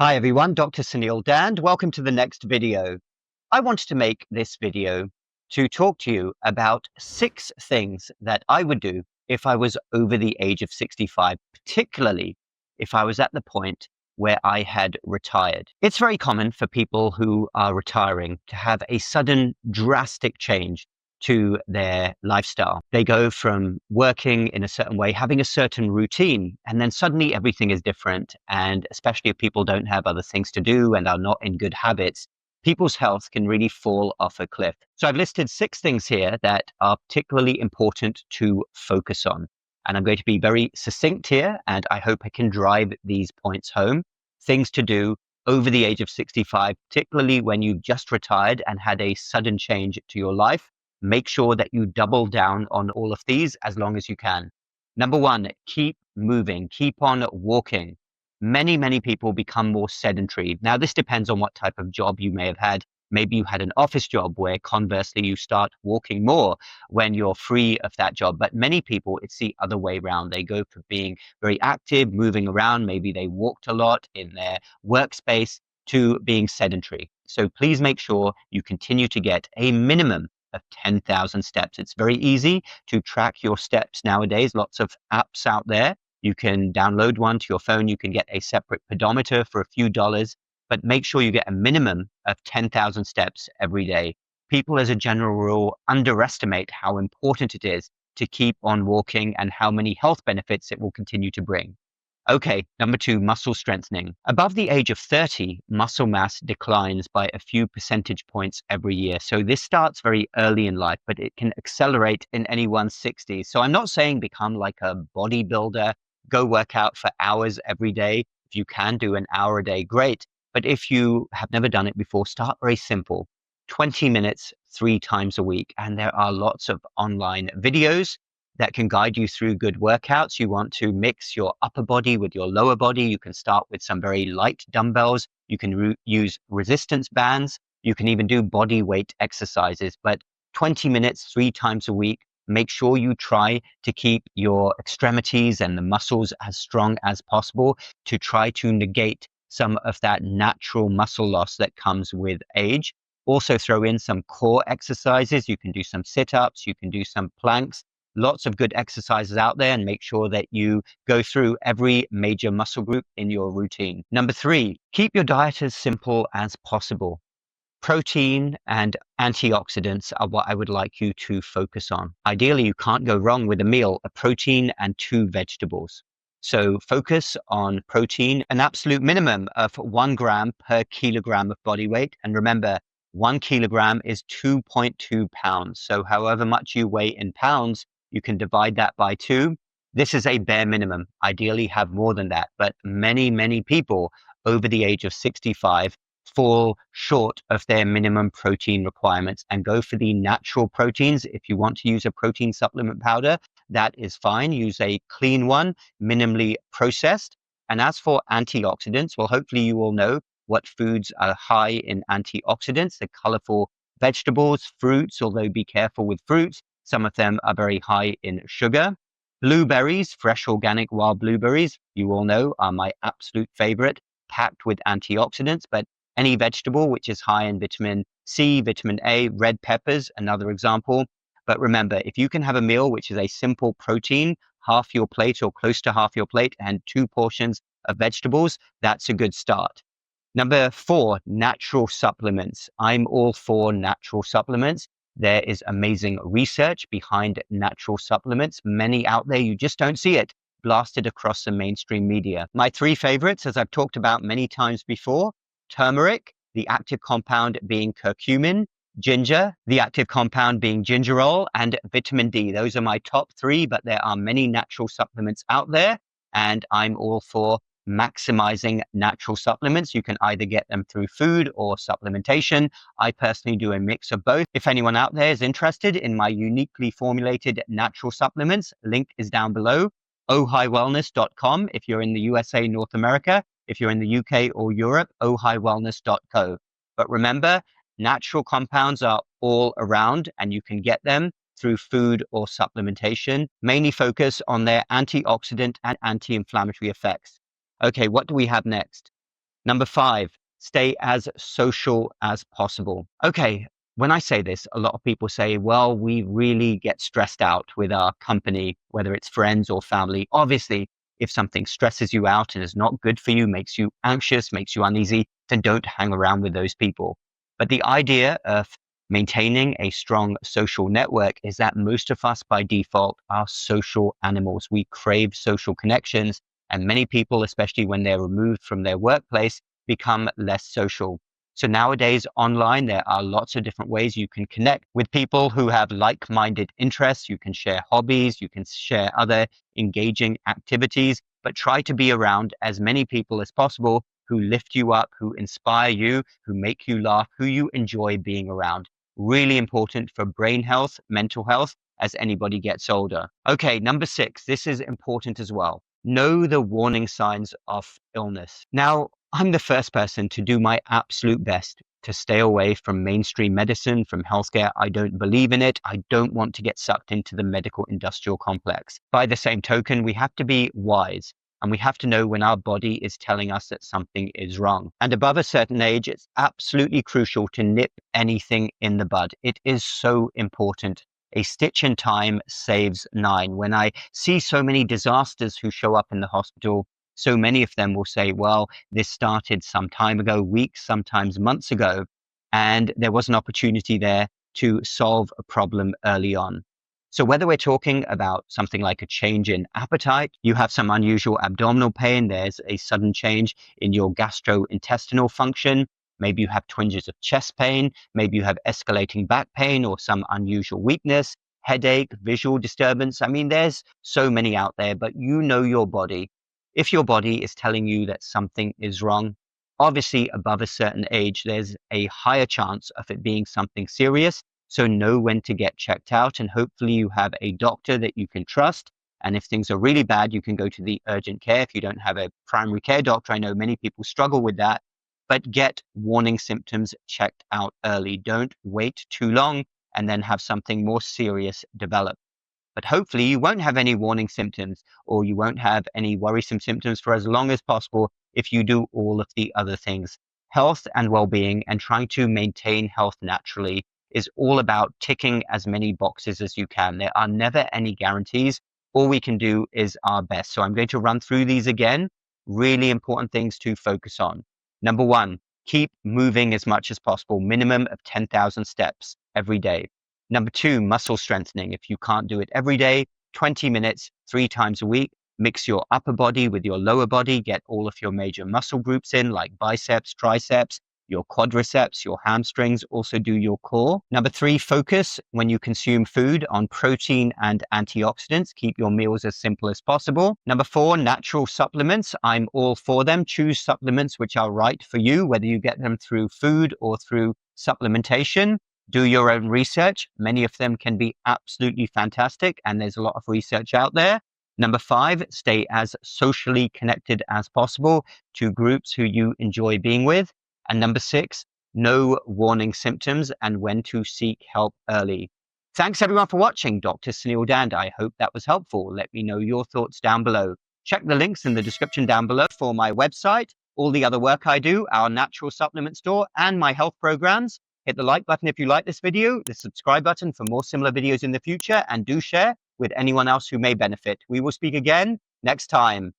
Hi everyone, Dr. Suneel Dhand. Welcome to the next video. I wanted to make this video to talk to you about 6 things that I would do if I was over the age of 65, particularly if I was at the point where I had retired. It's very common for people who are retiring to have a sudden drastic change to their lifestyle. They go from working in a certain way, having a certain routine, and then suddenly everything is different. And especially if people don't have other things to do and are not in good habits, people's health can really fall off a cliff. So I've listed 6 things here that are particularly important to focus on. And I'm going to be very succinct here, and I hope I can drive these points home. Things to do over the age of 65, particularly when you've just retired and had a sudden change to your life. Make sure that you double down on all of these as long as you can. Number 1, keep moving, keep on walking. Many people become more sedentary. Now, this depends on what type of job you may have had. Maybe you had an office job where conversely you start walking more when you're free of that job. But many people, it's the other way around. They go from being very active, moving around. Maybe they walked a lot in their workspace to being sedentary. So please make sure you continue to get a minimum of 10,000 steps. It's very easy to track your steps nowadays. Lots of apps out there. You can download one to your phone. You can get a separate pedometer for a few dollars, but make sure you get a minimum of 10,000 steps every day. People, as a general rule, underestimate how important it is to keep on walking and how many health benefits it will continue to bring. Okay, number 2, muscle strengthening. Above the age of 30, muscle mass declines by a few percentage points every year. So this starts very early in life, but it can accelerate in anyone's 60s. So I'm not saying become like a bodybuilder, go work out for hours every day. If you can do an hour a day, great. But if you have never done it before, start very simple. 20 minutes, 3 times a week. And there are lots of online videos that can guide you through good workouts. You want to mix your upper body with your lower body. You can start with some very light dumbbells. You can use resistance bands. You can even do body weight exercises. But 20 minutes, 3 times a week, make sure you try to keep your extremities and the muscles as strong as possible to try to negate some of that natural muscle loss that comes with age. Also throw in some core exercises. You can do some sit-ups. You can do some planks. Lots of good exercises out there, and make sure that you go through every major muscle group in your routine. Number 3, keep your diet as simple as possible. Protein and antioxidants are what I would like you to focus on. Ideally, you can't go wrong with a meal, a protein and 2 vegetables. So focus on protein, an absolute minimum of 1 gram per kilogram of body weight. And remember, 1 kilogram is 2.2 pounds. So however much you weigh in pounds, you can divide that by 2. This is a bare minimum. Ideally, have more than that. But many people over the age of 65 fall short of their minimum protein requirements and go for the natural proteins. If you want to use a protein supplement powder, that is fine. Use a clean one, minimally processed. And as for antioxidants, well, hopefully you all know what foods are high in antioxidants. The colorful vegetables, fruits, although be careful with fruits. Some of them are very high in sugar. Blueberries, fresh organic wild blueberries, you all know, are my absolute favorite, packed with antioxidants. But any vegetable which is high in vitamin C, vitamin A, red peppers, another example. But remember, if you can have a meal which is a simple protein, half your plate or close to half your plate, and 2 portions of vegetables, that's a good start. Number 4, natural supplements. I'm all for natural supplements. There is amazing research behind natural supplements. Many out there, you just don't see it blasted across the mainstream media. My 3 favorites, as I've talked about many times before: turmeric, the active compound being curcumin; ginger, the active compound being gingerol; and vitamin D. Those are my top 3, but there are many natural supplements out there, and I'm all for maximizing natural supplements. You can either get them through food or supplementation. I personally do a mix of both. If anyone out there is interested in my uniquely formulated natural supplements, link is down below. ohighwellness.com if you're in the USA, North America. If you're in the UK or Europe, ohighwellness.co. But remember, natural compounds are all around and you can get them through food or supplementation. Mainly focus on their antioxidant and anti-inflammatory effects. Okay, what do we have next? Number 5, stay as social as possible. Okay, when I say this, a lot of people say, well, we really get stressed out with our company, whether it's friends or family. Obviously, if something stresses you out and is not good for you, makes you anxious, makes you uneasy, then don't hang around with those people. But the idea of maintaining a strong social network is that most of us by default are social animals. We crave social connections, and many people, especially when they're removed from their workplace, become less social. So nowadays online, there are lots of different ways you can connect with people who have like-minded interests. You can share hobbies, you can share other engaging activities, but try to be around as many people as possible who lift you up, who inspire you, who make you laugh, who you enjoy being around. Really important for brain health, mental health, as anybody gets older. Okay, number 6, this is important as well. Know the warning signs of illness. Now, I'm the first person to do my absolute best to stay away from mainstream medicine, from healthcare. I don't believe in it. I don't want to get sucked into the medical industrial complex. By the same token, we have to be wise, and we have to know when our body is telling us that something is wrong. And above a certain age, it's absolutely crucial to nip anything in the bud. It is so important. A stitch in time saves 9. When I see so many disasters who show up in the hospital, so many of them will say, well, this started some time ago, weeks, sometimes months ago, and there was an opportunity there to solve a problem early on. So whether we're talking about something like a change in appetite, you have some unusual abdominal pain, there's a sudden change in your gastrointestinal function, maybe you have twinges of chest pain, maybe you have escalating back pain or some unusual weakness, headache, visual disturbance. I mean, there's so many out there, but you know your body. If your body is telling you that something is wrong, obviously above a certain age, there's a higher chance of it being something serious. So know when to get checked out, and hopefully you have a doctor that you can trust. And if things are really bad, you can go to the urgent care. If you don't have a primary care doctor, I know many people struggle with that, but get warning symptoms checked out early. Don't wait too long and then have something more serious develop. But hopefully you won't have any warning symptoms, or you won't have any worrisome symptoms for as long as possible if you do all of the other things. Health and well-being and trying to maintain health naturally is all about ticking as many boxes as you can. There are never any guarantees. All we can do is our best. So I'm going to run through these again. Really important things to focus on. Number 1, keep moving as much as possible, minimum of 10,000 steps every day. Number 2, muscle strengthening. If you can't do it every day, 20 minutes, 3 times a week. Mix your upper body with your lower body. Get all of your major muscle groups in, like biceps, triceps, your quadriceps, your hamstrings. Also do your core. Number 3, focus when you consume food on protein and antioxidants. Keep your meals as simple as possible. Number 4, natural supplements. I'm all for them. Choose supplements which are right for you, whether you get them through food or through supplementation. Do your own research. Many of them can be absolutely fantastic, and there's a lot of research out there. Number 5, stay as socially connected as possible to groups who you enjoy being with. And number 6, know warning symptoms and when to seek help early. Thanks everyone for watching. Dr. Suneel Dhand. I hope that was helpful. Let me know your thoughts down below. Check the links in the description down below for my website, all the other work I do, our natural supplement store, and my health programs. Hit the like button if you like this video, the subscribe button for more similar videos in the future, and do share with anyone else who may benefit. We will speak again next time.